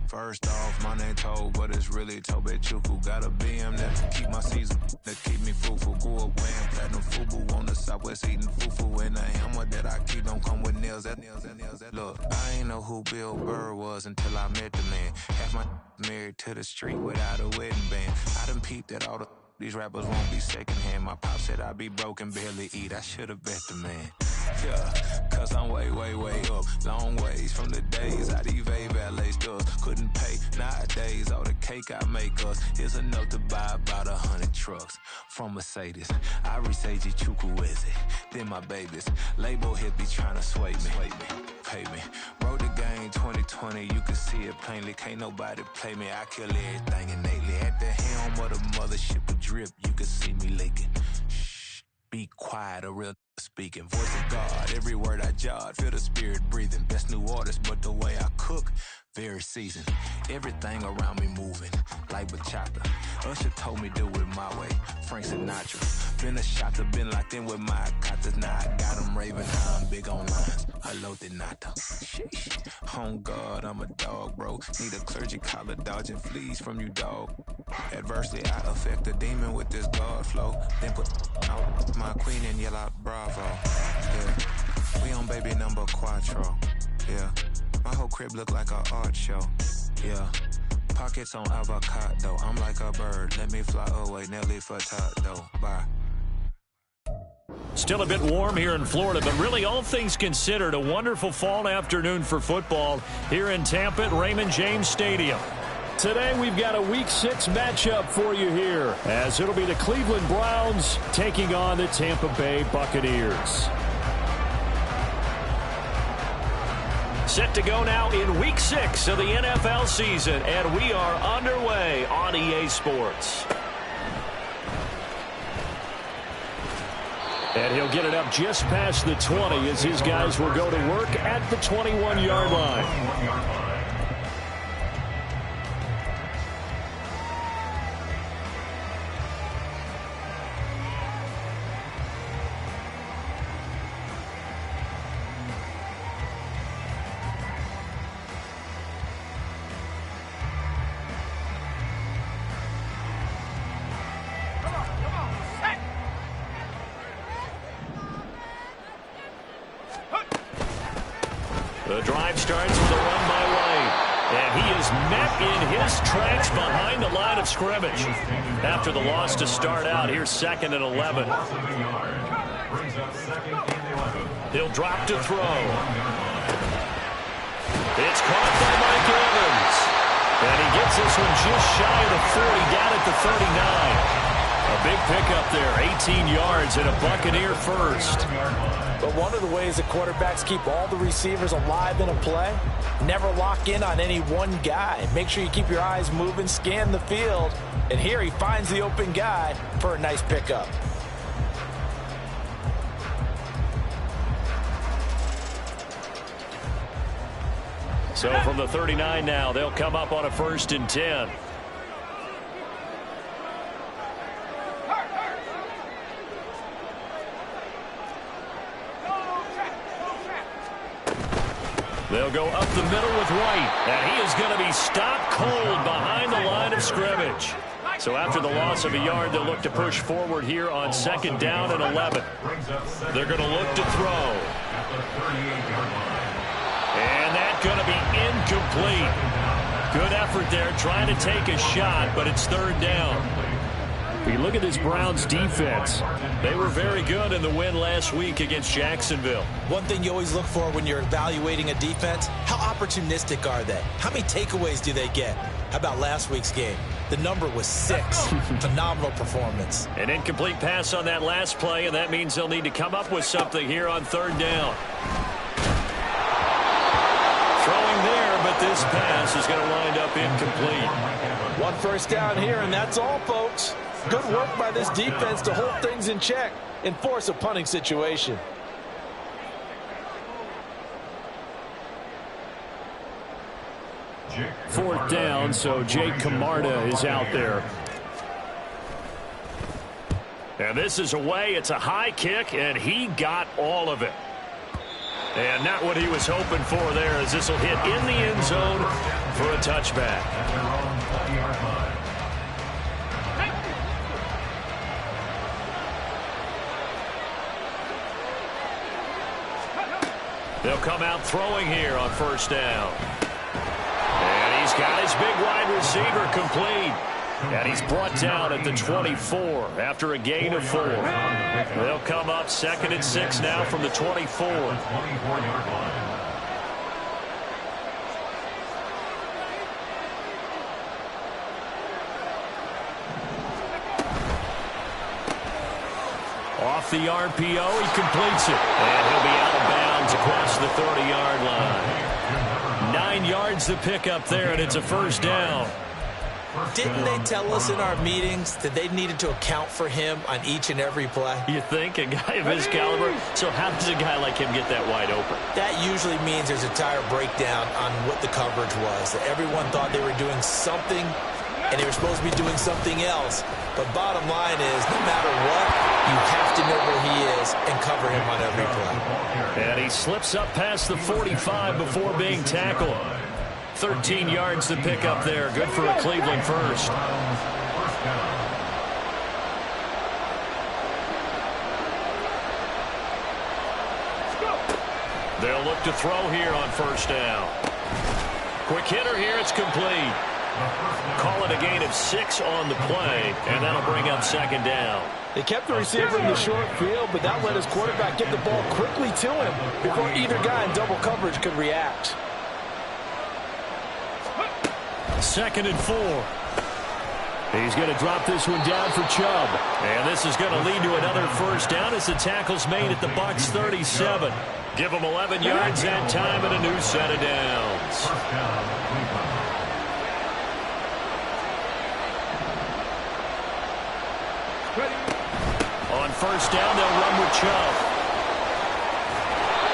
First off, my name Toe, but it's really Tobe Chuku. Got a BM that keep my season, that keep me fruitful. Grew up wearing platinum FUBU on the Southwest eating fufu. And the hammer that I keep don't come with nails. That look, I ain't know who Bill Burr was until I met the man. Half my married to the street without a wedding band. I done peeped at all these rappers won't be secondhand. My pop said I'd be broke and barely eat. I should've bet the man. Yeah, cause I'm way, way, way up. Long ways from the days I these valet stores couldn't pay. Nowadays, all the cake I make us is enough to buy about 100 trucks from Mercedes. I resage Chukwueze, then my babies. Label hit be trying to sway me. Pay me. Wrote the game 2020, you can see it plainly. Can't nobody play me. I kill everything innately. At the helm of the mothership of drip, you can see me leaking. Shh, be quiet, a real speaking. Voice of God, every word I jot, feel the spirit breathing. Best new artist, but the way I cook, very seasoned. Everything around me moving, like bachata. Usher told me do it my way, Frank Sinatra. Been a shotter, been locked in with my katas. Now I got them raving, now I'm big on lines. Hello, Denata. Sheesh. On God, I'm a dog, bro. Need a clergy collar, dodging fleas from you, dog. Adversely, I affect a demon with this God flow. Then put out my queen and yell out bravo. Yeah, we on baby number quattro. Yeah, my whole crib look like an art show. Yeah, pockets on avocado. I'm like a bird. Let me fly away, Nelly Furtado. Bye. Still a bit warm here in Florida, but really all things considered, a wonderful fall afternoon for football here in Tampa at Raymond James Stadium. Today we've got a Week 6 matchup for you here, as it'll be the Cleveland Browns taking on the Tampa Bay Buccaneers. Set to go now in Week 6 of the NFL season, and we are underway on EA Sports. And he'll get it up just past the 20 as his guys will go to work at the 21-yard line. The drive starts with a run by White, and he is met in his tracks behind the line of scrimmage. After the loss to start out, here's 2nd and 11. He'll drop to throw. It's caught by Mike Evans, and he gets this one just shy of the 40, down at the 39. A big pickup there, 18 yards and a Buccaneer first. But one of the ways that quarterbacks keep all the receivers alive in a play, never lock in on any one guy. Make sure you keep your eyes moving, scan the field, and here he finds the open guy for a nice pickup. So from the 39 now, they'll come up on a 1st and 10. They'll go up the middle with White, and he is going to be stopped cold behind the line of scrimmage. So after the loss of a yard, they'll look to push forward here on 2nd down and 11. They're going to look to throw. And that's going to be incomplete. Good effort there, trying to take a shot, but it's 3rd down. We look at this Browns defense. They were very good in the win last week against Jacksonville. One thing you always look for when you're evaluating a defense, how opportunistic are they? How many takeaways do they get? How about last week's game? The number was 6. Phenomenal performance. An incomplete pass on that last play, and that means they'll need to come up with something here on 3rd down. Throwing there, but this pass is going to wind up incomplete. 1 first down here, and that's all, folks. Good work by this defense to hold things in check and force a punting situation. Fourth down, so Jake Camarda is out there. And this is away. It's a high kick, and he got all of it. And not what he was hoping for there, as this will hit in the end zone for a touchback. They'll come out throwing here on first down. And he's got his big wide receiver complete. And he's brought down at the 24 after a gain of 4. They'll come up 2nd and 6 now from the 24. Off the RPO, he completes it. And he'll be out of bounds across the 30-yard line. 9 yards to pick up there, and it's a first down. Didn't they tell us in our meetings that they needed to account for him on each and every play? You think? A guy of his caliber? So how does a guy like him get that wide open? That usually means there's a entire breakdown on what the coverage was. That everyone thought they were doing something, and they were supposed to be doing something else. But bottom line is, no matter what, you have to know where he is and cover him on every play. And he slips up past the 45 before being tackled. 13 yards to pick up there. Good for a Cleveland first. They'll look to throw here on first down. Quick hitter here. It's complete. Call it a gain of 6 on the play, and that'll bring up 2nd down. They kept the receiver in the short field, but that let his quarterback get the ball quickly to him before either guy in double coverage could react. 2nd and 4. He's going to drop this one down for Chubb. And this is going to lead to another first down as the tackle's made at the Bucs 37. Give them 11 yards that time and a new set of downs. On first down, they'll run with Chubb.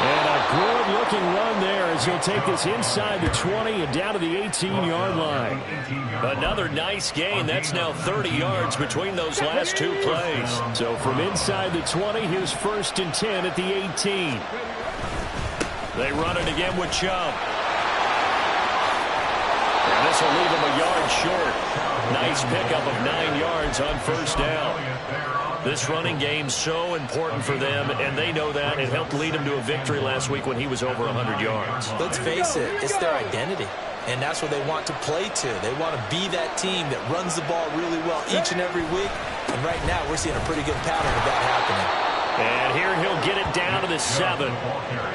And a good-looking run there as he'll take this inside the 20 and down to the 18-yard line. Another nice gain. That's now 30 yards between those last 2 plays. So from inside the 20, here's 1st and 10 at the 18. They run it again with Chubb. And this will leave him a yard short. Nice pickup of 9 yards on first down. This running game's so important for them, and they know that. It helped lead them to a victory last week when he was over 100 yards. Let's face it, it's their identity, and that's what they want to play to. They want to be that team that runs the ball really well each and every week, and right now we're seeing a pretty good pattern of that happening. And here he'll get it down to the 7.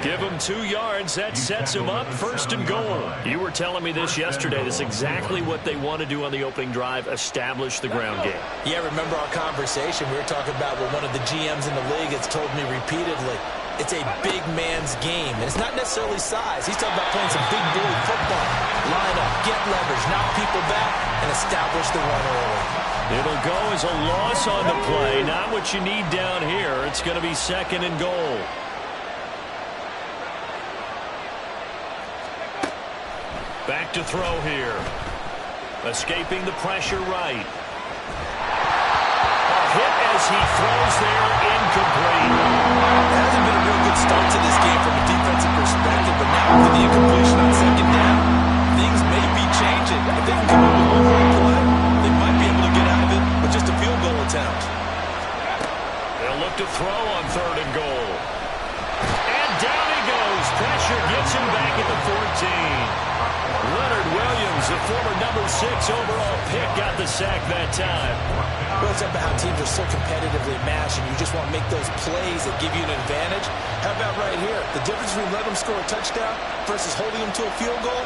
Give him 2 yards. That sets him up 1st and goal. You were telling me this yesterday. That's exactly what they want to do on the opening drive, establish the ground game. Yeah, remember our conversation? We were talking about what one of the GMs in the league has told me repeatedly. It's a big man's game, and it's not necessarily size. He's talking about playing some big bully football. Line up, get leverage, knock people back, and establish the run early. It'll go as a loss on the play. Not what you need down here. It's going to be 2nd and goal. Back to throw here. Escaping the pressure right. A hit as he throws there, incomplete. It hasn't been a real good start to this game from a defensive perspective, but now with the incompletion on 2nd down, things may be changing. If they can come up with one more play, they might be able to get out of it with just a field goal attempt. They'll look to throw on 3rd and goal. And down he goes. Pressure gets him back at the 14. Leonard Williams, the former number 6 overall pick, got the sack that time. Well, it's about how teams are so competitively matched, and you just want to make those plays that give you an advantage. How about right here? The difference between letting them score a touchdown versus holding them to a field goal,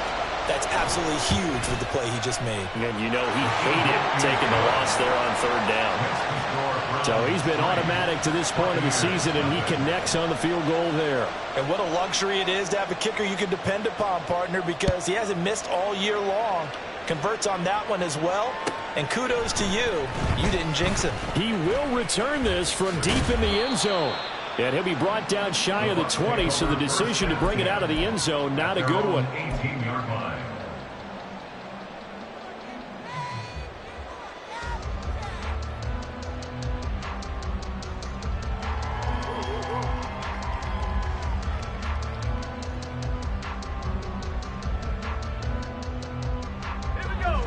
that's absolutely huge with the play he just made. And you know he hated taking the loss there on 3rd down. So he's been automatic to this point of the season, and he connects on the field goal there. And what a luxury it is to have a kicker you can depend upon, partner, because he hasn't missed all year long. Converts on that one as well. And kudos to you. You didn't jinx him. He will return this from deep in the end zone. And he'll be brought down shy of the 20, so the decision to bring it out of the end zone, not a good one. 18-yard line.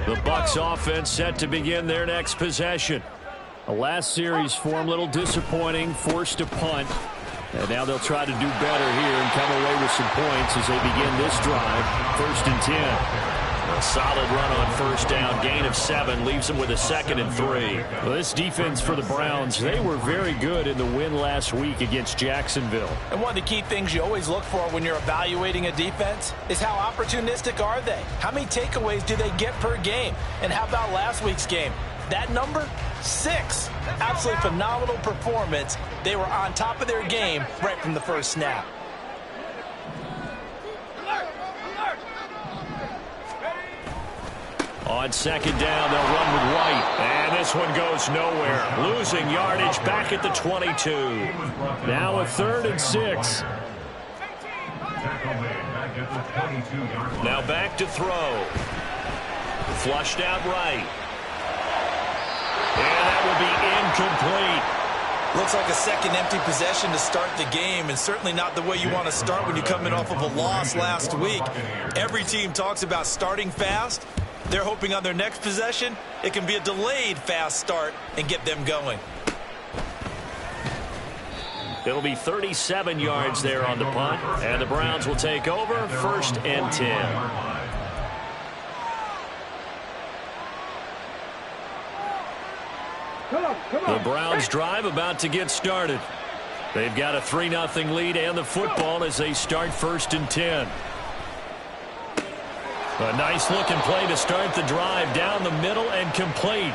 The Bucs offense set to begin their next possession. The last series for them, a little disappointing, forced a punt. And now they'll try to do better here and come away with some points as they begin this drive. 1st and 10. A solid run on first down. Gain of 7 leaves them with a 2nd and 3. Well, this defense for the Browns, they were very good in the win last week against Jacksonville. And one of the key things you always look for when you're evaluating a defense is how opportunistic are they? How many takeaways do they get per game? And how about last week's game? That number? 6. Absolutely phenomenal performance. They were on top of their game right from the first snap. On 2nd down, they'll run with White. And this one goes nowhere. Losing yardage back at the 22. Now a 3rd and 6. Now back to throw. Flushed out right. And that will be incomplete. Looks like a second empty possession to start the game, and certainly not the way you want to start when you come in off of a loss last week. Every team talks about starting fast. They're hoping on their next possession, it can be a delayed fast start and get them going. It'll be 37 yards there on the punt, and the Browns will take over 1st and 10. The Browns drive about to get started. They've got a 3-0 lead and the football as they start 1st and 10. A nice looking play to start the drive down the middle and complete.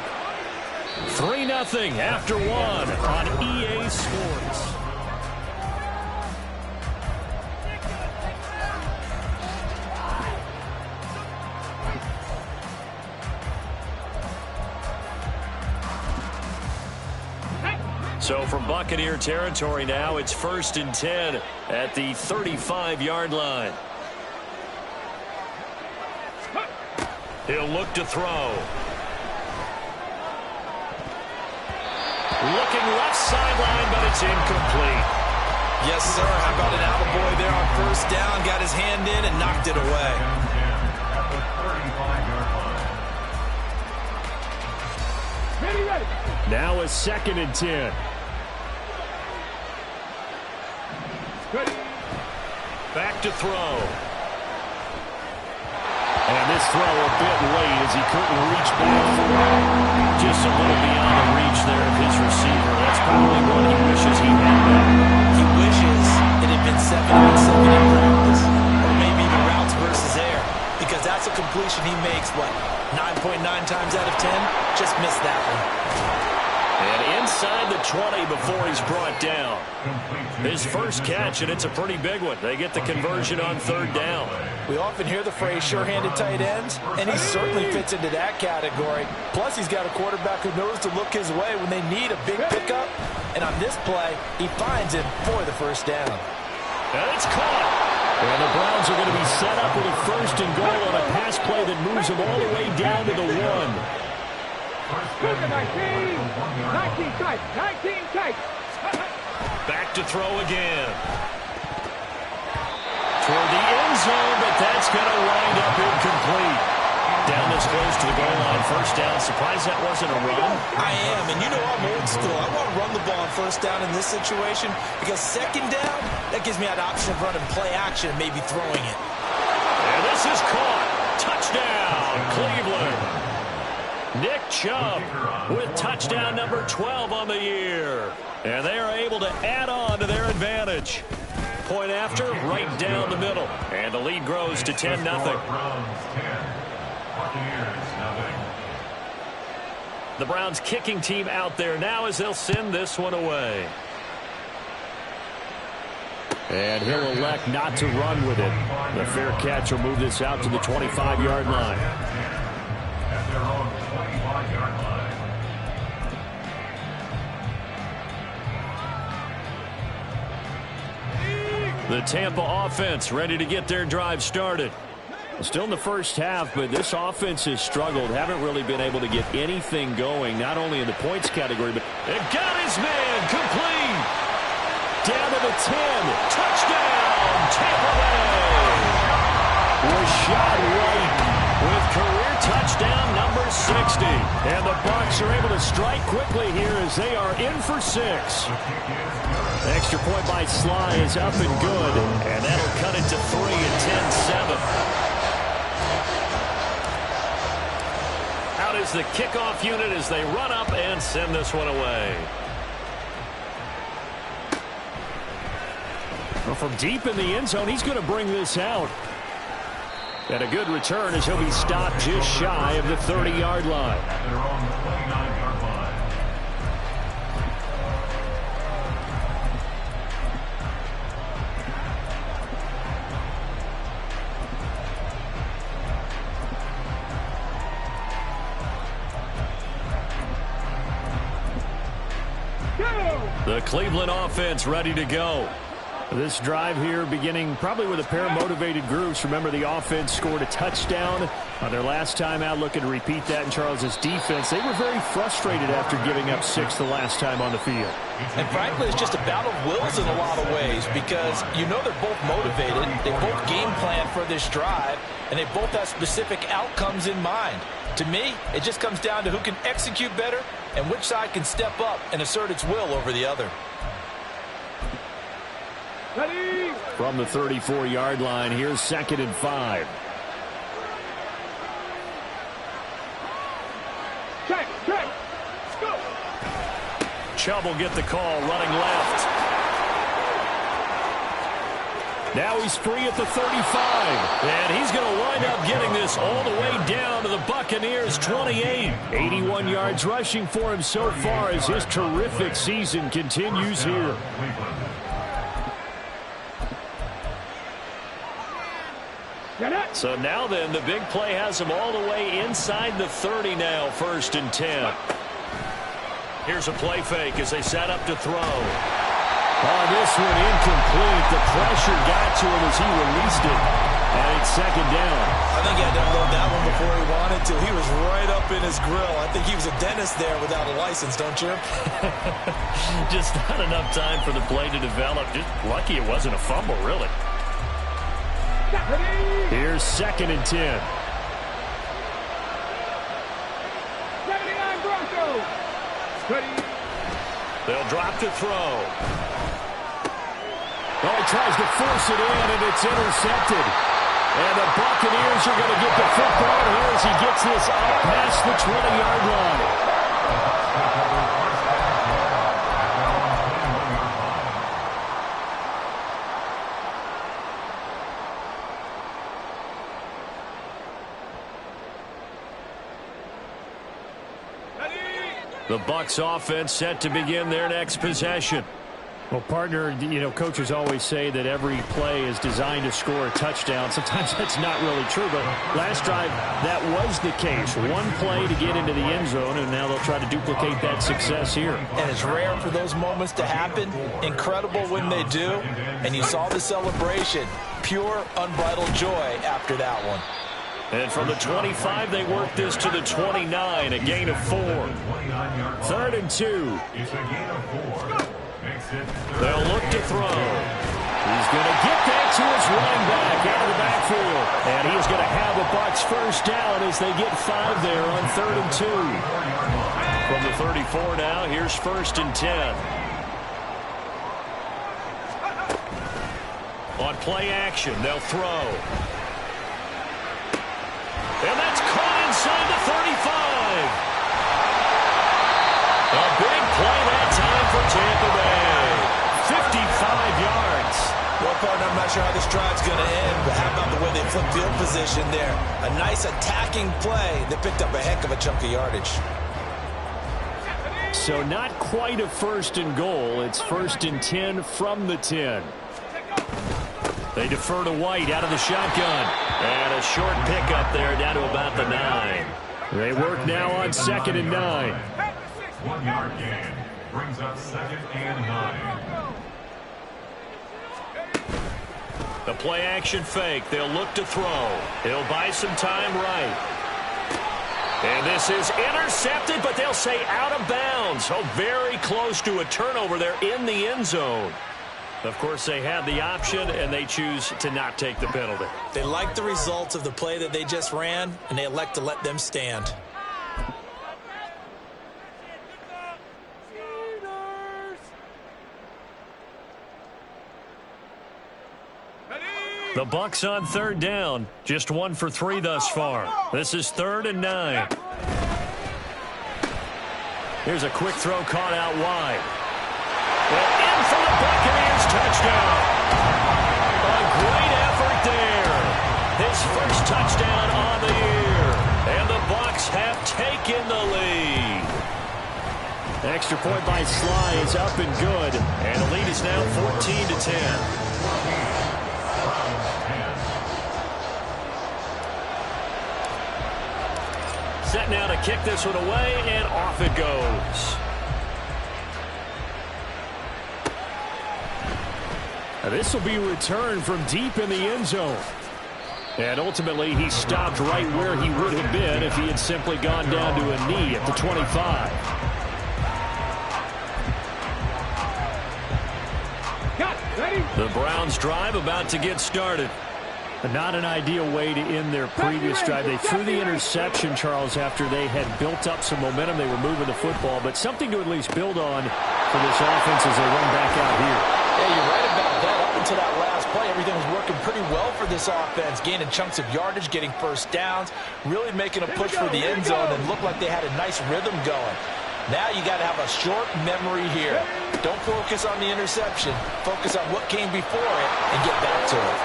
3-0 after 1 on EA Sports. So from Buccaneer territory now, it's 1st and 10 at the 35-yard line. He'll look to throw. Looking left sideline, but it's incomplete. Yes, sir. How about an attaboy there on first down? Got his hand in and knocked it away. Now a 2nd and 10. Back to throw. And this throw a bit late as he couldn't reach back for it. Just a little beyond the reach there of his receiver. That's probably what he wishes he had done. He wishes it had been 7-on-7 in practice, or maybe even routes versus air, because that's a completion he makes, what, 9.9 times out of 10? Just missed that one. And inside the 20 before he's brought down. His first catch, and it's a pretty big one. They get the conversion on 3rd down. We often hear the phrase sure-handed tight ends, and he certainly fits into that category. Plus, he's got a quarterback who knows to look his way when they need a big pickup. And on this play, he finds him for the first down. And it's caught. And the Browns are going to be set up with a 1st and goal on a pass play that moves them all the way down to the 1. 19 tight. Back to throw again. Toward the end zone, but that's going to wind up incomplete. Down this close to the goal line, 1st down. Surprised that wasn't a run? I am, and you know I'm old school. I want to run the ball on 1st down in this situation because 2nd down, that gives me that option of running play action and maybe throwing it. And this is caught. Touchdown, Cleveland. Nick Chubb with touchdown number 12 on the year. And they are able to add on to their advantage. Point after, right down the middle. And the lead grows to 10-0. The Browns kicking team out there now as they'll send this one away. And he'll elect not to run with it. The fair catch will move this out to the 25-yard line. The Tampa offense ready to get their drive started. Still in the first half, but this offense has struggled. Haven't really been able to get anything going, not only in the points category, but it got his man complete. Down to the 10. Touchdown, Tampa Bay. Rashad White with career touchdown number 60. And the Bucs are able to strike quickly here as they are in for 6. The extra point by Sly is up and good, and that'll cut it to 3 at 10-7. Out is the kickoff unit as they run up and send this one away. Well, from deep in the end zone, he's going to bring this out. And a good return as he'll be stopped just shy of the 30-yard line. They're on the 29-yard line. The Cleveland offense ready to go. This drive here beginning probably with a pair of motivated groups. Remember, the offense scored a touchdown on their last time out, looking to repeat that in Charles's defense. They were very frustrated after giving up 6 the last time on the field. And frankly, it's just a battle of wills in a lot of ways because you know they're both motivated. They both game plan for this drive, and they both have specific outcomes in mind. To me, it just comes down to who can execute better and which side can step up and assert its will over the other. From the 34-yard line, here's 2nd and 5. Check. Go. Chubb will get the call, running left. Now he's free at the 35. And he's going to wind up getting this all the way down to the Buccaneers' 28. 81 yards rushing for him so far as his terrific season continues here. So now then, the big play has him all the way inside the 30 now, 1st and 10. Here's a play fake as they set up to throw. Oh, this one incomplete. The pressure got to him as he released it. And it's 2nd down. I think he had to unload that one before he wanted to. He was right up in his grill. I think he was a dentist there without a license, don't you? Just not enough time for the play to develop. Just lucky it wasn't a fumble, really. Here's 2nd and 10. 79 Broncos. They'll drop to throw. Oh, he tries to force it in, and it's intercepted. And the Buccaneers are going to get the football here as he gets this up past the 20-yard line. The Bucs offense set to begin their next possession. Well, partner, coaches always say that every play is designed to score a touchdown. Sometimes that's not really true, but last drive, that was the case. One play to get into the end zone, and now they'll try to duplicate that success here. And it's rare for those moments to happen. Incredible when they do. And you saw the celebration. Pure, unbridled joy after that one. And from the 25, they work this to the 29, a gain of 4. 3rd and 2. They'll look to throw. He's going to get that to his running back out of the backfield. And he is going to have a Bucs 1st down as they get 5 there on 3rd and 2. From the 34 now, here's 1st and 10. On play action, they'll throw. And that's caught inside the 35. A big play that time for Tampa Bay. 55 yards. Well, partner, I'm not sure how this drive's going to end, but how about the way they flipped field position there? A nice attacking play that picked up a heck of a chunk of yardage. So not quite a 1st and goal. It's 1st and 10 from the 10. They defer to White out of the shotgun. And a short pickup there down to about the 9. They work now on 2nd and 9. 1 yard gain brings up 2nd and 9. The play action fake. They'll look to throw. He'll buy some time right. And this is intercepted, but they'll say out of bounds. Oh, very close to a turnover there in the end zone. Of course, they have the option, and they choose to not take the penalty. They like the results of the play that they just ran, and they elect to let them stand. The Bucs on third down. Just 1 for 3 thus far. This is 3rd and 9. Here's a quick throw caught out wide. And in for the Buccaneers touchdown. A great effort there. His first touchdown on the year. And the Bucs have taken the lead. Extra point by Sly is up and good. And the lead is now 14-10. Set now to kick this one away, and off it goes. Now this will be returned from deep in the end zone. And ultimately, he stopped right where he would have been if he had simply gone down to a knee at the 25. The Browns drive about to get started. Not an ideal way to end their previous drive. They threw the interception, Charles, after they had built up some momentum. They were moving the football, but something to at least build on for this offense as they run back out here. Yeah, you're right about that. Up until that last play, everything was working pretty well for this offense, gaining chunks of yardage, getting first downs, really making a push for the end zone, and looked like they had a nice rhythm going. Now you got to have a short memory here. Don't focus on the interception. Focus on what came before it and get back to it.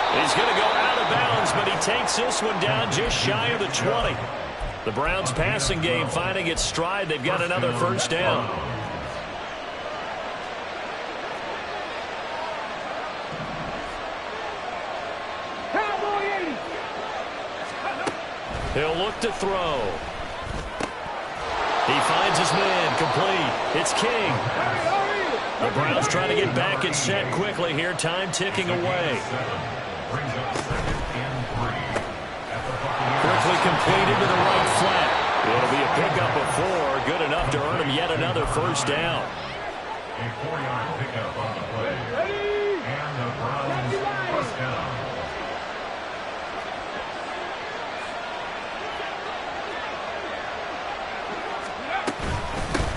He's going to go out of bounds, but he takes this one down just shy of the 20. The Browns passing game finding its stride. They've got another first down. He'll look to throw. He finds his man complete. It's King. The Browns trying to get back and set quickly here. Time ticking away. Quickly completed to the right flat. It'll be a pickup of 4. Good enough to earn him yet another first down. A 4-yard pickup on the play. And the Browns first down.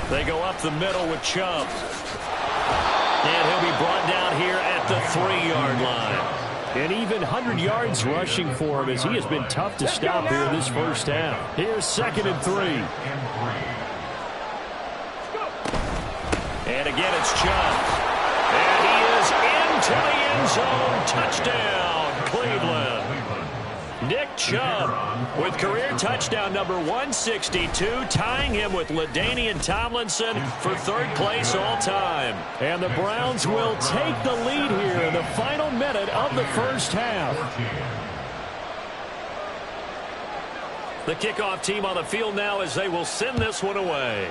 They go up the middle with Chubb. And he'll be brought down here at the 3-yard line. And even 100 yards rushing for him as he has been tough to stop here in this first half. Here's 2nd and 3. And again, it's Chubb. And he is into the end zone. Touchdown, Cleveland. Nick Chubb with career touchdown number 162, tying him with LaDainian Tomlinson for 3rd place all time. And the Browns will take the lead here in the final minute of the first half. The kickoff team on the field now as they will send this one away.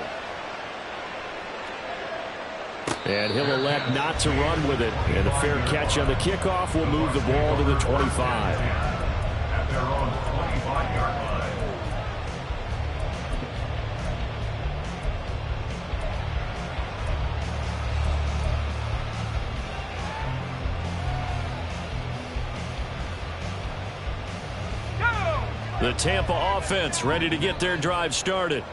And he'll elect not to run with it. And a fair catch on the kickoff will move the ball to the 25. Their own 25-yard line. The Tampa offense ready to get their drive started.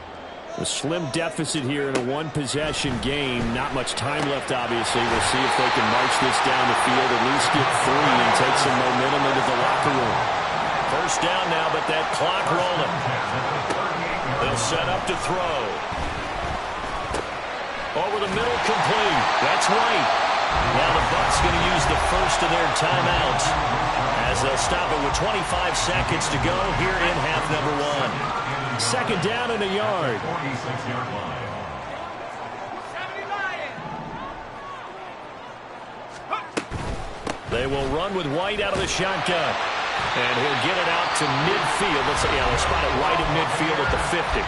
A slim deficit here in a one-possession game. Not much time left, obviously. We'll see if they can march this down the field, at least get 3 and take some momentum into the locker room. First down now, but that clock rolling. They'll set up to throw. Over the middle, complete. That's right. Now the Bucs going to use the first of their timeouts as they'll stop it with 25 seconds to go here in half number 1. 2nd down and a yard. 46-yard line. They will run with White out of the shotgun. And he'll get it out to midfield. They'll spot it right at midfield at the 50.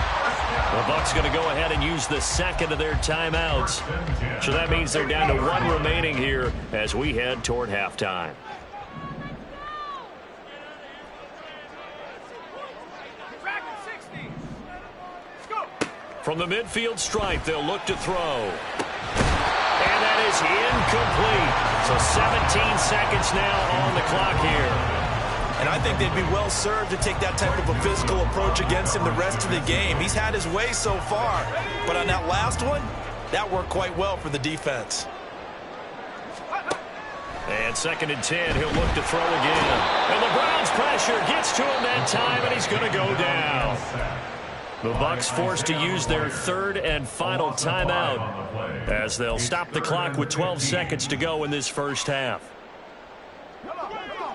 The Bucs going to go ahead and use the 2nd of their timeouts. So that means they're down to 1 remaining here as we head toward halftime. From the midfield stripe, they'll look to throw. And that is incomplete. So 17 seconds now on the clock here. And I think they'd be well served to take that type of a physical approach against him the rest of the game. He's had his way so far, but on that last one, that worked quite well for the defense. And 2nd and 10, he'll look to throw again. And the Browns' pressure gets to him that time, and he's going to go down. The Bucs forced to use their 3rd and final timeout as they'll stop the clock with 12 seconds to go in this first half.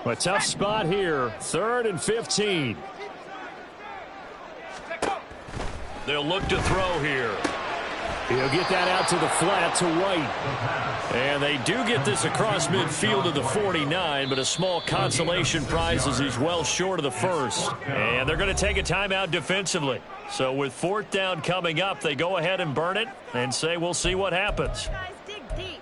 A tough spot here, 3rd and 15. They'll look to throw here. He'll get that out to the flat to White. And they do get this across midfield to the 49, but a small consolation prize as he's well short of the first. And they're going to take a timeout defensively. So with 4th down coming up, they go ahead and burn it and say we'll see what happens. Guys, dig deep.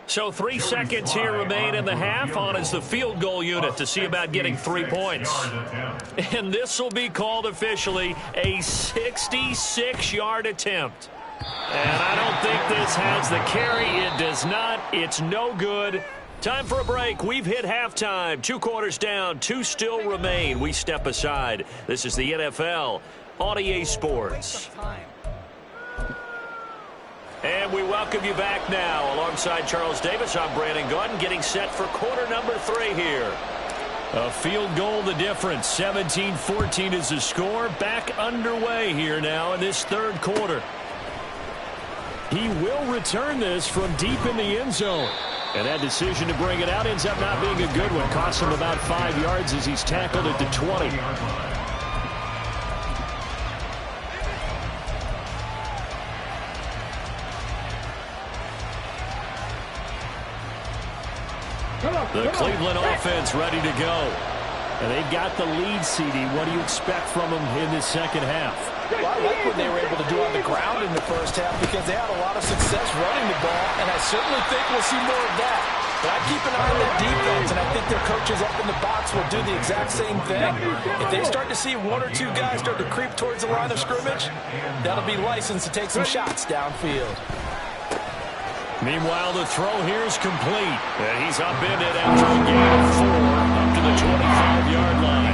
So 3 seconds here remain in the half. On is the field goal unit to see about getting 3 points. And this will be called officially a 66-yard attempt. And I don't think this has the carry. It does not. It's no good. Time for a break. We've hit halftime. 2 quarters down. 2 still remain. We step aside. This is the NFL on EA Sports. And we welcome you back now. Alongside Charles Davis, I'm Brandon Gaudin, getting set for quarter number 3 here. A field goal the difference. 17-14 is the score. Back underway here now in this 3rd quarter. He will return this from deep in the end zone. And that decision to bring it out ends up not being a good one. Costs him about 5 yards as he's tackled at the 20. The Cleveland offense ready to go. And they've got the lead, CD. What do you expect from them in this second half? Well, I like what they were able to do on the ground in the first half because they had a lot of success running the ball, and I certainly think we'll see more of that. But I keep an eye on that defense, and I think their coaches up in the box will do the exact same thing. If they start to see 1 or 2 guys start to creep towards the line of scrimmage, that'll be licensed to take some shots downfield. Meanwhile, the throw here is complete. And he's upended after a gain of 4 up to the 25-yard line.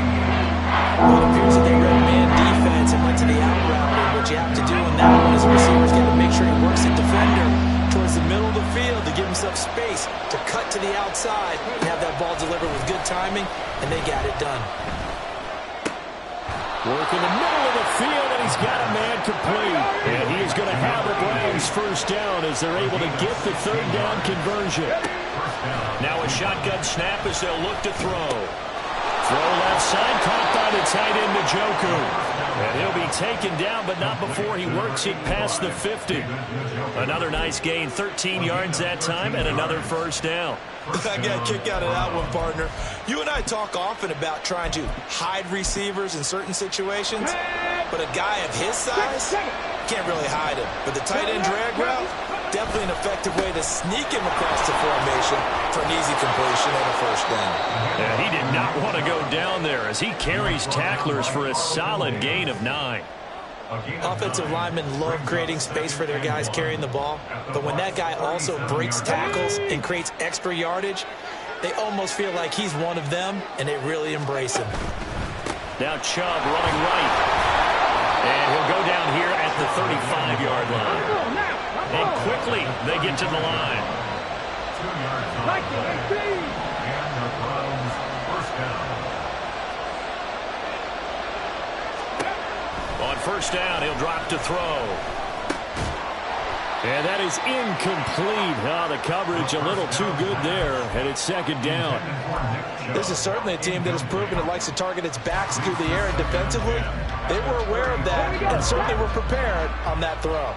Well, it appears that they read man defense and went to the out route. What you have to do in that one is the receiver's got to make sure he works the defender towards the middle of the field to give himself space to cut to the outside and have that ball delivered with good timing, and they got it done. Work in the middle of the field, and he's got a man complete. And he is going to have the Browns first down as they're able to get the 3rd down conversion. Now a shotgun snap as they'll look to throw. Throw left side, caught by the tight end Njoku. And he'll be taken down, but not before he works it past the 50. Another nice gain, 13 yards that time, and another first down. I got a kick out of that one, partner. You and I talk often about trying to hide receivers in certain situations, but a guy of his size can't really hide him. But the tight end drag route, definitely an effective way to sneak him across the formation for an easy completion and a first down. Yeah, he did not want to go down there as he carries tacklers for a solid gain of 9. Offensive linemen love creating space for their guys carrying the ball, but when that guy also breaks tackles and creates extra yardage, they almost feel like he's one of them, and they really embrace him. Now Chubb running right. And he'll go down here at the 35-yard line. And quickly they get to the line. 2 yards on the play. And the Browns first down. On first down, he'll drop to throw. And that is incomplete. The coverage a little too good there, and it's 2nd down. This is certainly a team that has proven it likes to target its backs through the air and defensively. They were aware of that and certainly were prepared on that throw.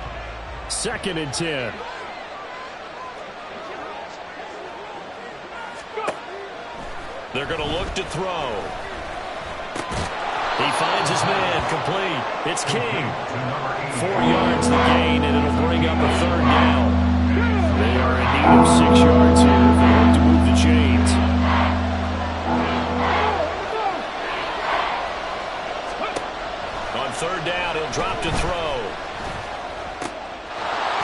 2nd and 10. They're going to look to throw. He finds his man, complete. It's King. 4 yards the gain, and it'll bring up a 3rd down. They are in need of 6 yards here if they hope to move the chains. On third down, he'll drop to throw.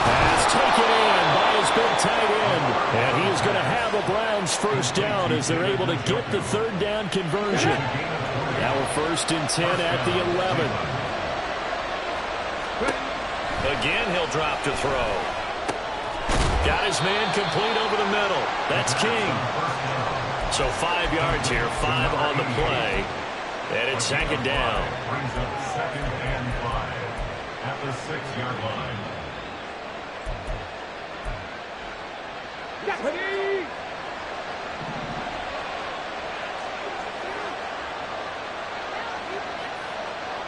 Pass taken in by his big tight end. And he is going to have a Browns first down as they're able to get the third down conversion. Now we're 1st and 10 at the 11. Again, he'll drop to throw. Got his man complete over the middle. That's King. So 5 yards here, 5 on the play. And it's 2nd down. Brings up 2nd and 5 at the 6-yard line. Ready?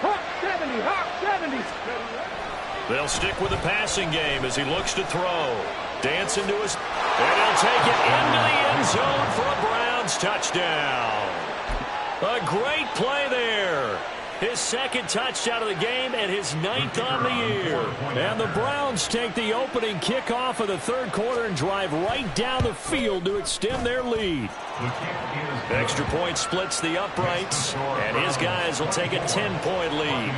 Hawk 70, Hawk 70. They'll stick with the passing game as he looks to throw. Dance into his... And he'll take it into the end zone for a Browns touchdown. A great play there. His 2nd touchdown of the game and his 9th on the year. And the Browns take the opening kickoff of the 3rd quarter and drive right down the field to extend their lead. Extra point splits the uprights, and his guys will take a 10-point lead.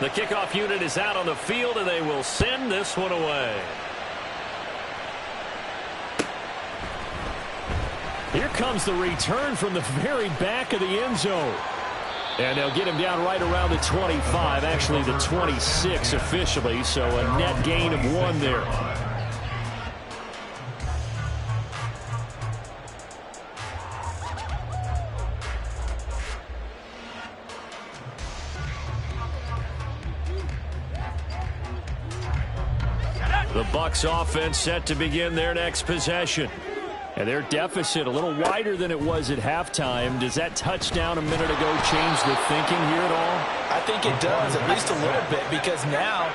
The kickoff unit is out on the field, and they will send this one away. Here comes the return from the very back of the end zone. And they'll get him down right around the 25, actually the 26 officially, so a net gain of 1 there. The Bucs offense set to begin their next possession. And their deficit a little wider than it was at halftime. Does that touchdown a minute ago change the thinking here at all? I think it does, at least a little bit, because now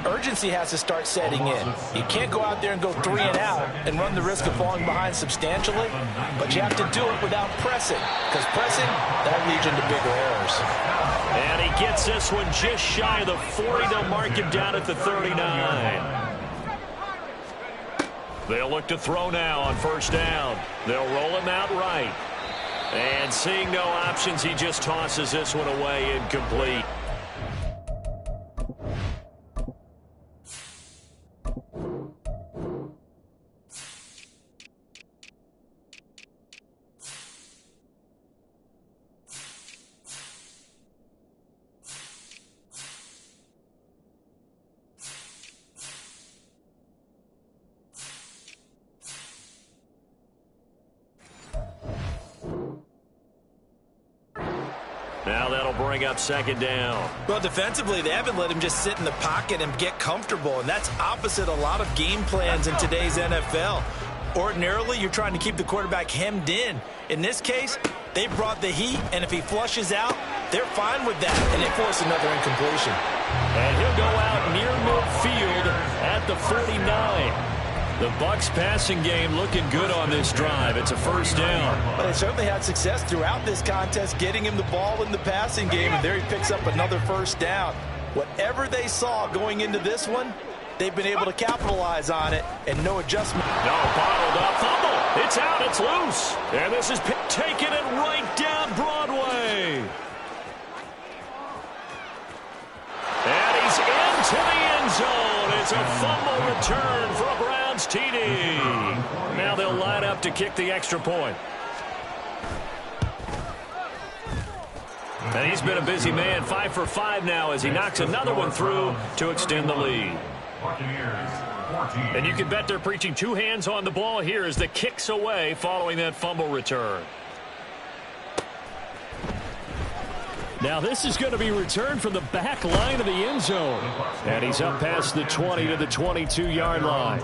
urgency has to start setting in. You can't go out there and go 3 and out and run the risk of falling behind substantially, but you have to do it without pressing, because pressing, that leads into bigger errors. And he gets this one just shy of the 40. They'll mark him down at the 39. They'll look to throw now on 1st down. They'll roll him out right. And seeing no options, he just tosses this one away incomplete. Now that'll bring up 2nd down. Well, defensively, they haven't let him just sit in the pocket and get comfortable, and that's opposite a lot of game plans in today's NFL. Ordinarily, you're trying to keep the quarterback hemmed in. In this case, they brought the heat, and if he flushes out, they're fine with that, and they force another incompletion. And he'll go out near midfield at the 49. The Bucs passing game looking good on this drive. It's a 1st down. But they certainly had success throughout this contest getting him the ball in the passing game, and there he picks up another 1st down. Whatever they saw going into this one, they've been able to capitalize on it, and no adjustment. No, bottled up. Fumble. It's out. It's loose. And this is taking it right down Broadway. And he's into the end zone. It's a fumble return for a Browns TD. Now they'll line up to kick the extra point. And he's been a busy man, 5 for 5 now as he knocks another one through to extend the lead. And you can bet they're preaching 2 hands on the ball here as the kick's away following that fumble return. Now this is going to be returned from the back line of the end zone. And he's up past the 20 to the 22-yard line.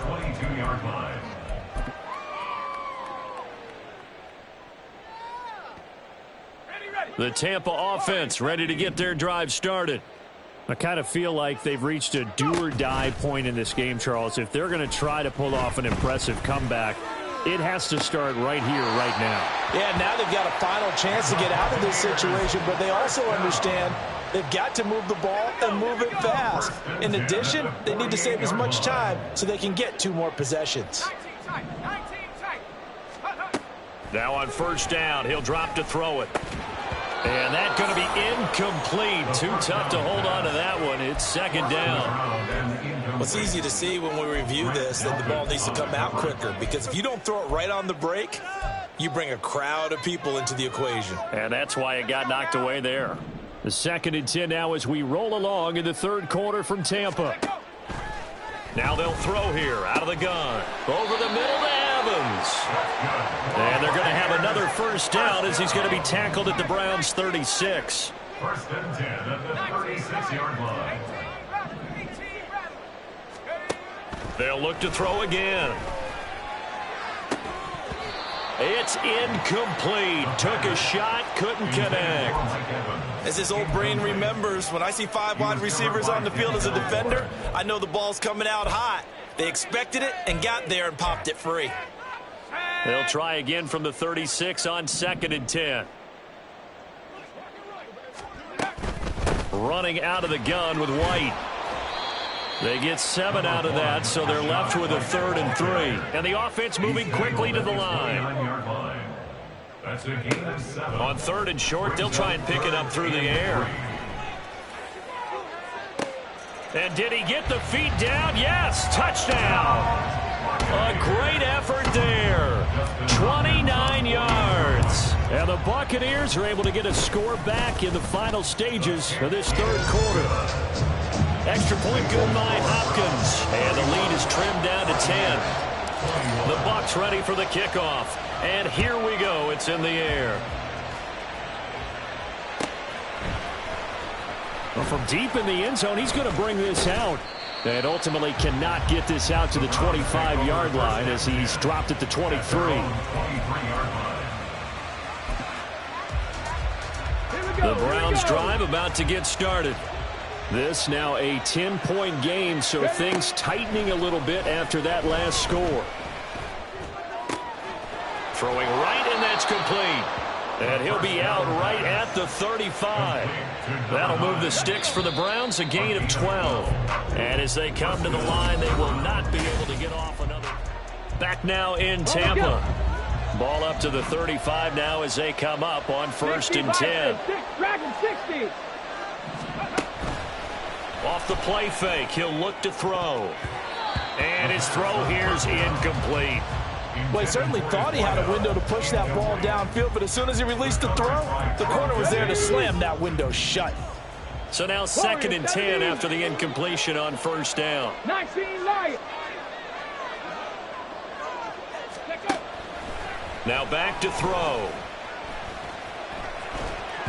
The Tampa offense ready to get their drive started. I kind of feel like they've reached a do-or-die point in this game, Charles. If they're going to try to pull off an impressive comeback, it has to start right here, right now. Yeah, now they've got a final chance to get out of this situation, but they also understand They've got to move the ball and move it fast. In addition, they need to save as much time so they can get 2 more possessions. Now on first down, he'll drop to throw it. And that's going to be incomplete. Too tough to hold on to that one. It's second down. Well, it's easy to see when we review this that the ball needs to come out quicker, because if you don't throw it right on the break, you bring a crowd of people into the equation. And that's why it got knocked away there. The 2nd and 10 now as we roll along in the 3rd quarter from Tampa. Now they'll throw here out of the gun. Over the middle to Evans. And they're going to have another first down as he's going to be tackled at the Browns' 36. 1st and 10 at the 36-yard line. They'll look to throw again. It's incomplete. Took a shot, couldn't connect. As his old brain remembers, when I see 5 wide receivers on the field as a defender, I know the ball's coming out hot. They expected it and got there and popped it free. They'll try again from the 36 on 2nd and 10. Running out of the gun with White. They get 7 out of that, so they're left with a 3rd and 3. And the offense moving quickly to the line. That's a gain of 7. On 3rd and short, they'll try and pick it up through the air. And did he get the feet down? Yes, touchdown. A great effort there. 29 yards. And the Buccaneers are able to get a score back in the final stages of this 3rd quarter. Extra point good by Hopkins. And the lead is trimmed down to 10. The Bucs ready for the kickoff. And here we go. It's in the air. Well, from deep in the end zone, he's going to bring this out. And ultimately cannot get this out to the 25-yard line as he's dropped at the 23. The Browns drive about to get started. This now a 10-point game, so things tightening a little bit after that last score. Throwing right, and that's complete. And he'll be out right at the 35. That'll move the sticks for the Browns, a gain of 12. And as they come to the line, they will not be able to get off another. Back now in Tampa. Ball up to the 35 now as they come up on 1st and 10. Off the play fake, he'll look to throw. And his throw here's incomplete. Well, he certainly thought he had a window to push that ball downfield, but as soon as he released the throw, the corner was there to slam that window shut. So now 2nd and 10 after the incompletion on 1st down. 19 Lions. Now back to throw.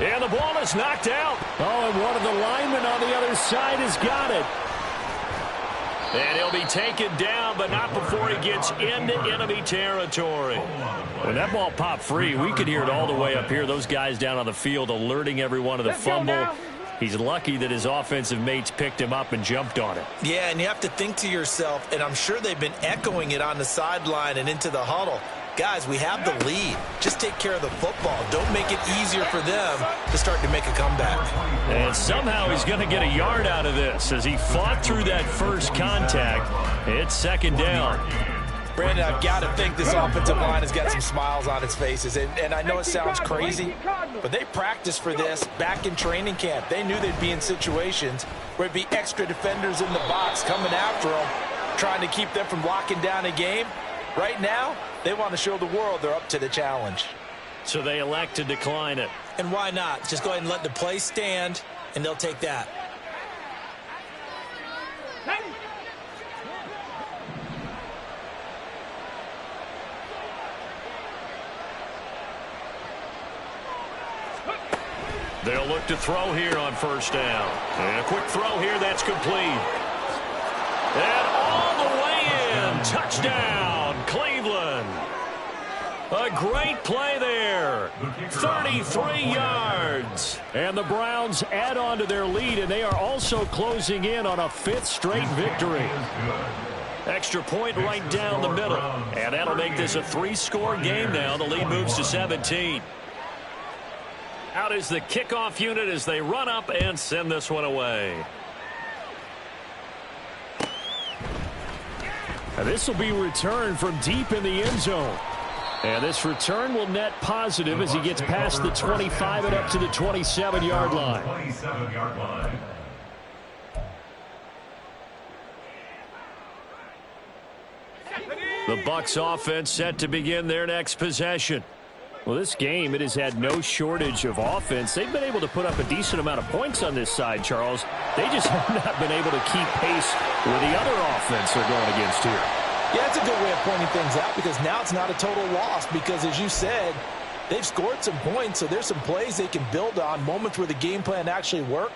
And the ball is knocked out. Oh, and one of the linemen on the other side has got it. And he'll be taken down, but not before he gets into enemy territory. When that ball popped free, we could hear it all the way up here. Those guys down on the field alerting everyone of the fumble. He's lucky that his offensive mates picked him up and jumped on it. Yeah, and you have to think to yourself, and I'm sure they've been echoing it on the sideline and into the huddle. Guys, we have the lead. Just take care of the football. Don't make it easier for them to start to make a comeback. And somehow he's going to get a yard out of this as he fought through that first contact. It's 2nd down. Brandon, I've got to think this offensive line has got some smiles on its faces. And I know it sounds crazy, but they practiced for this back in training camp. They knew they'd be in situations where it'd be extra defenders in the box coming after them, trying to keep them from locking down a game. Right now, they want to show the world they're up to the challenge. So they elect to decline it. And why not? Just go ahead and let the play stand, and they'll take that. They'll look to throw here on 1st down. And a quick throw here, that's complete. And all the way in. Touchdown, Cleveland. A great play there. 33 yards. And the Browns add on to their lead, and they are also closing in on a 5th straight victory. Extra point right down the middle. And that'll make this a 3-score game now. The lead moves to 17. Out is the kickoff unit as they run up and send this one away. And this will be returned from deep in the end zone. And this return will net positive as he gets past the 25 and up to the 27-yard line. 27-yard line. The Bucs offense set to begin their next possession. Well, this game, it has had no shortage of offense. They've been able to put up a decent amount of points on this side, Charles. They just have not been able to keep pace with the other offense they're going against here. Yeah, that's a good way of pointing things out because now it's not a total loss because, as you said, they've scored some points, so there's some plays they can build on, moments where the game plan actually worked.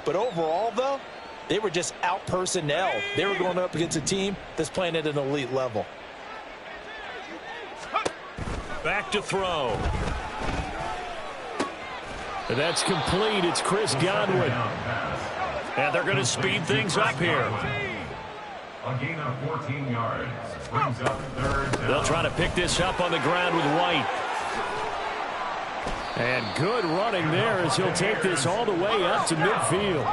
But overall, though, they were just out-personnel. They were going up against a team that's playing at an elite level. Back to throw. And that's complete. It's Chris Godwin. And they're going to speed things up here. A gain of 14 yards. Brings up third down. They'll try to pick this up on the ground with White. And good running there as he'll take this all the way up to midfield.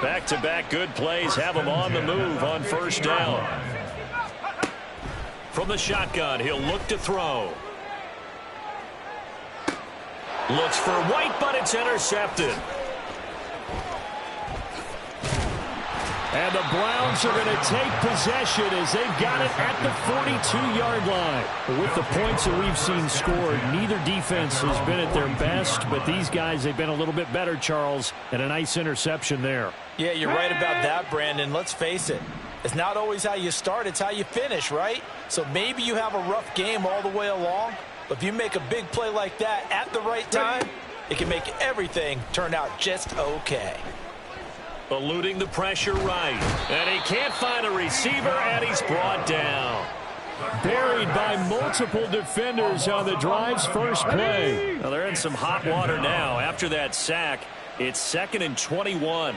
Back-to-back good plays have him on the move on first down. From the shotgun, he'll look to throw. Looks for White, but it's intercepted. And the Browns are going to take possession as they've got it at the 42-yard line. With the points that we've seen scored, neither defense has been at their best, but these guys, they've been a little bit better, Charles, and a nice interception there. Yeah, you're right about that, Brandon. Let's face it. It's not always how you start, it's how you finish, right? So maybe you have a rough game all the way along, but if you make a big play like that at the right time, it can make everything turn out just okay. Eluding the pressure right. And he can't find a receiver, and he's brought down. Buried by multiple defenders on the drive's first play. Well, they're in some hot water now. After that sack, it's 2nd and 21.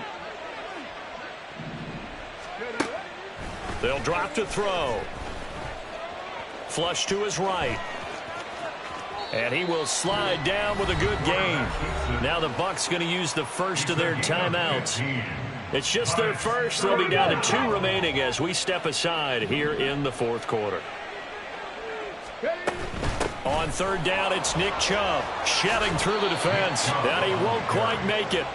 They'll drop to throw. Flush to his right. And he will slide down with a good gain. Now the Bucs going to use the first of their timeouts. It's just their first. They'll be down to 2 remaining as we step aside here in the fourth quarter. On third down, it's Nick Chubb shedding through the defense. And he won't quite make it.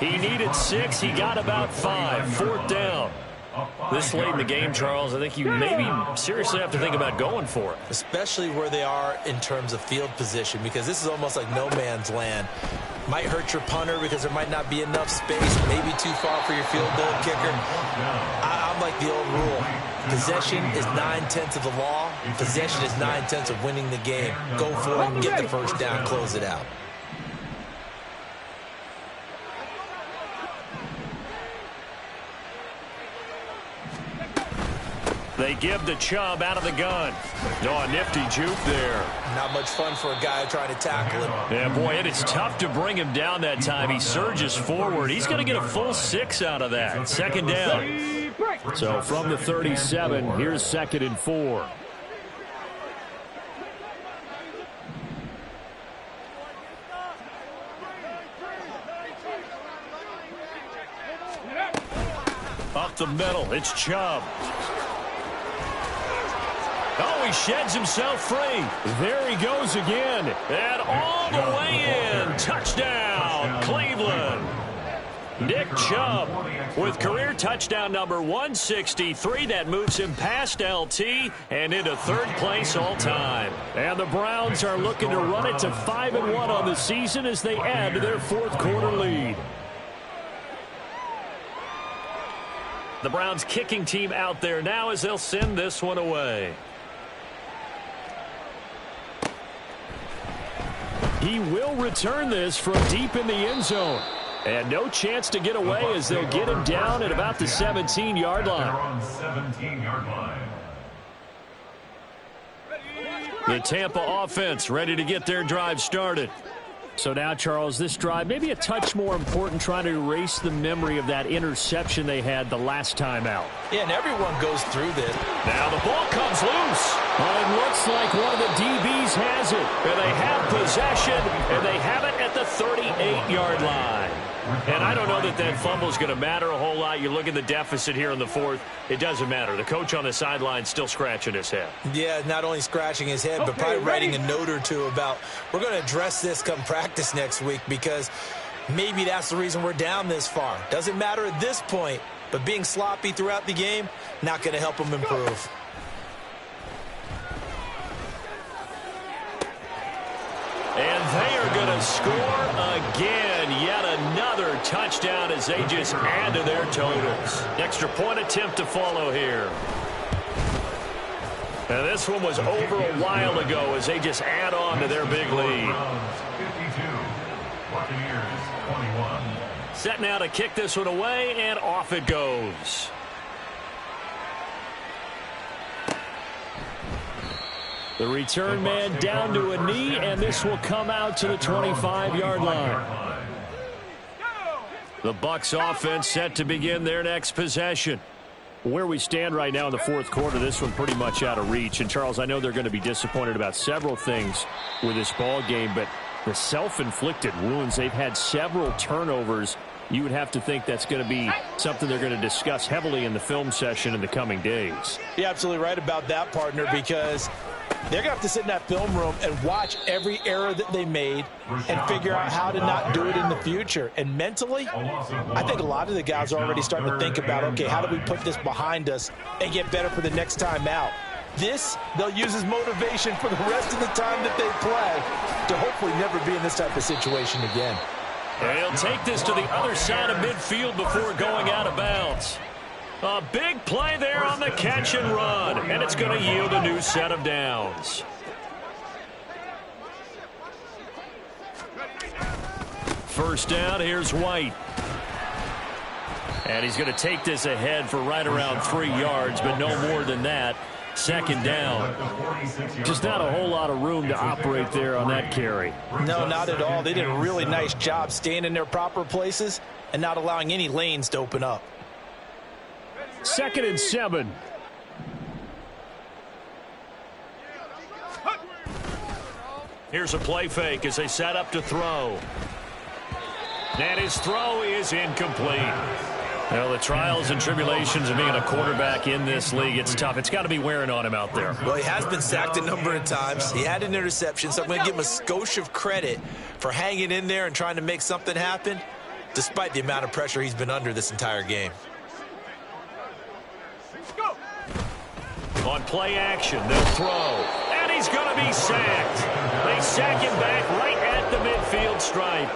He needed 6. He got about 5. 4th down. This late in the game, Charles, I think you maybe seriously have to think about going for it. Especially where they are in terms of field position, because this is almost like no man's land. Might hurt your punter because there might not be enough space, maybe too far for your field goal kicker. I'm like the old rule. Possession is 9/10 of the law. Possession is 9/10 of winning the game. Go for it, get the first down, close it out. They give to Chubb out of the gun. Oh, a nifty juke there. Not much fun for a guy trying to tackle him. Yeah, boy, it is tough to bring him down that time. He surges forward. He's going to get a full 6 out of that. 2nd down. So from the 37, here's 2nd and 4. Up the middle, it's Chubb. Oh, he sheds himself free. There he goes again. And all the way in. Touchdown, Cleveland. Nick Chubb with career touchdown number 163. That moves him past LT and into 3rd place all time. And the Browns are looking to run it to 5-1 on the season as they add to their 4th quarter lead. The Browns kicking team out there now as they'll send this one away. He will return this from deep in the end zone. And no chance to get away as they'll get him down at about the 17-yard line. The Tampa offense ready to get their drive started. So now, Charles, this drive maybe a touch more important, trying to erase the memory of that interception they had the last time out. Yeah, and everyone goes through this. Now the ball comes loose. Well, it looks like one of the DBs has it. And they have possession, and they have it at the 38-yard line. And I don't know that that fumble is going to matter a whole lot. You look at the deficit here in the fourth. It doesn't matter. The coach on the sideline still scratching his head. Yeah, not only scratching his head, but probably writing a note or two about, we're going to address this come practice next week, because maybe that's the reason we're down this far. Doesn't matter at this point, but being sloppy throughout the game, not going to help him improve. And they are going to score again. Yet another touchdown as they just add to their totals. Extra point attempt to follow here. And this one was over a while ago as they just add on to their big lead. 52, Buccaneers 21. Set now to kick this one away, and off it goes. The return man down to a knee, and this will come out to the 25-yard line. The Bucs offense set to begin their next possession. Where we stand right now in the fourth quarter, this one pretty much out of reach. And, Charles, I know they're going to be disappointed about several things with this ball game, but the self-inflicted wounds, they've had several turnovers. You would have to think that's going to be something they're going to discuss heavily in the film session in the coming days. You're absolutely right about that, partner, because they're going to have to sit in that film room and watch every error that they made and figure out how to not do it in the future. And mentally, I think a lot of the guys are already starting to think about, okay, how do we put this behind us and get better for the next time out? This, they'll use as motivation for the rest of the time that they play to hopefully never be in this type of situation again. And he'll take this to the other side of midfield before going out of bounds. A big play there on the catch and run, and it's going to yield a new set of downs. First down, here's White. And he's going to take this ahead for right around 3 yards, but no more than that. Second down. Just not a whole lot of room to operate there on that carry. No, not at all. They did a really nice job staying in their proper places and not allowing any lanes to open up. 2nd and 7. Here's a play fake as they set up to throw. And his throw is incomplete. Well, the trials and tribulations of being a quarterback in this league, it's tough. It's got to be wearing on him out there. Well, he has been sacked a number of times. He had an interception, so I'm going to give him a skosh of credit for hanging in there and trying to make something happen, despite the amount of pressure he's been under this entire game. On play action, they'll throw. And he's going to be sacked. They sack him back right at the midfield stripe.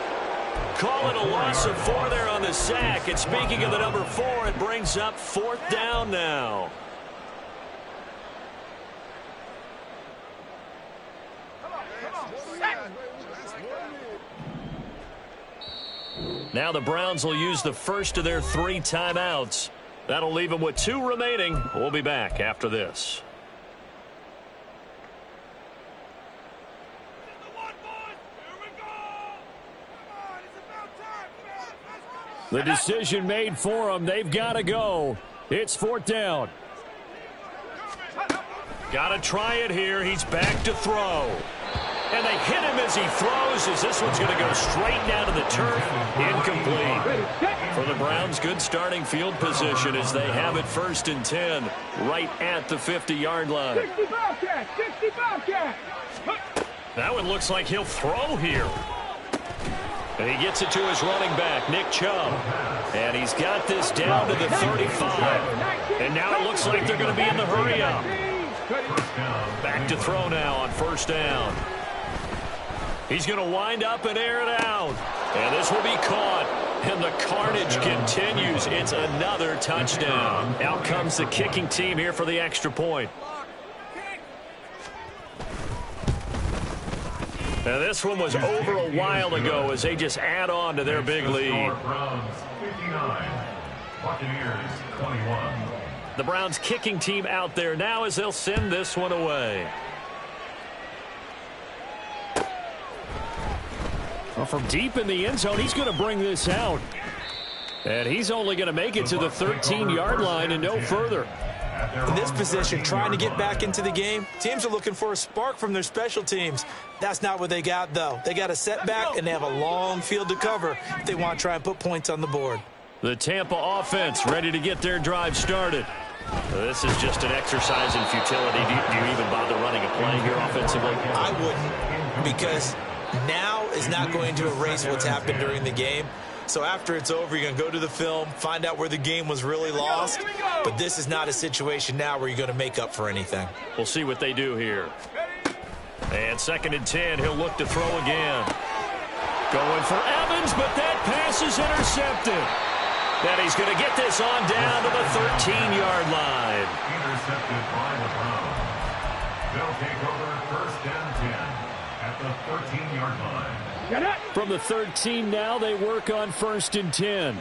Call it a loss of 4 there on the sack. And speaking of the number 4, it brings up 4th down now. Now the Browns will use the first of their 3 timeouts. That'll leave them with 2 remaining. We'll be back after this. The decision made for them. They've got to go. It's 4th down. Got to try it here. He's back to throw. And they hit him as he throws, as this one's going to go straight down to the turf. Incomplete. For the Browns, good starting field position as they have it 1st and 10 right at the 50-yard line. 60 Bobcat, 60 Bobcat. That one looks like he'll throw here. And he gets it to his running back, Nick Chubb. And he's got this down to the 35. And now it looks like they're going to be in the hurry-up. Back to throw now on 1st down. He's going to wind up and air it out. And this will be caught. And the carnage continues. It's another touchdown. Out comes the kicking team here for the extra point. Now this one was over a while ago as they just add on to their big lead. Browns 59, Buccaneers 21. The Browns kicking team out there now as they'll send this one away. Well, from deep in the end zone, he's going to bring this out. And he's only going to make it to the 13-yard line and no further. In this position, trying to get back into the game, teams are looking for a spark from their special teams. That's not what they got, though. They got a setback, and they have a long field to cover if they want to try and put points on the board. The Tampa offense ready to get their drive started. This is just an exercise in futility. Do you even bother running a play here offensively? I wouldn't, because now is not going to erase what's happened during the game. So after it's over, you're going to go to the film, find out where the game was really lost. But this is not a situation now where you're going to make up for anything. We'll see what they do here. And 2nd and 10, he'll look to throw again. Going for Evans, but that pass is intercepted. Then he's going to get this on down to the 13-yard line. Intercepted by the Browns. They'll take over 1st and 10 at the 13-yard line. From the 13 now, they work on 1st and 10.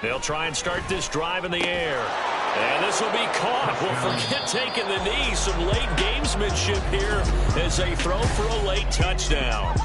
They'll try and start this drive in the air. And this will be caught. Well, forget taking the knee. Some late gamesmanship here as they throw for a late touchdown.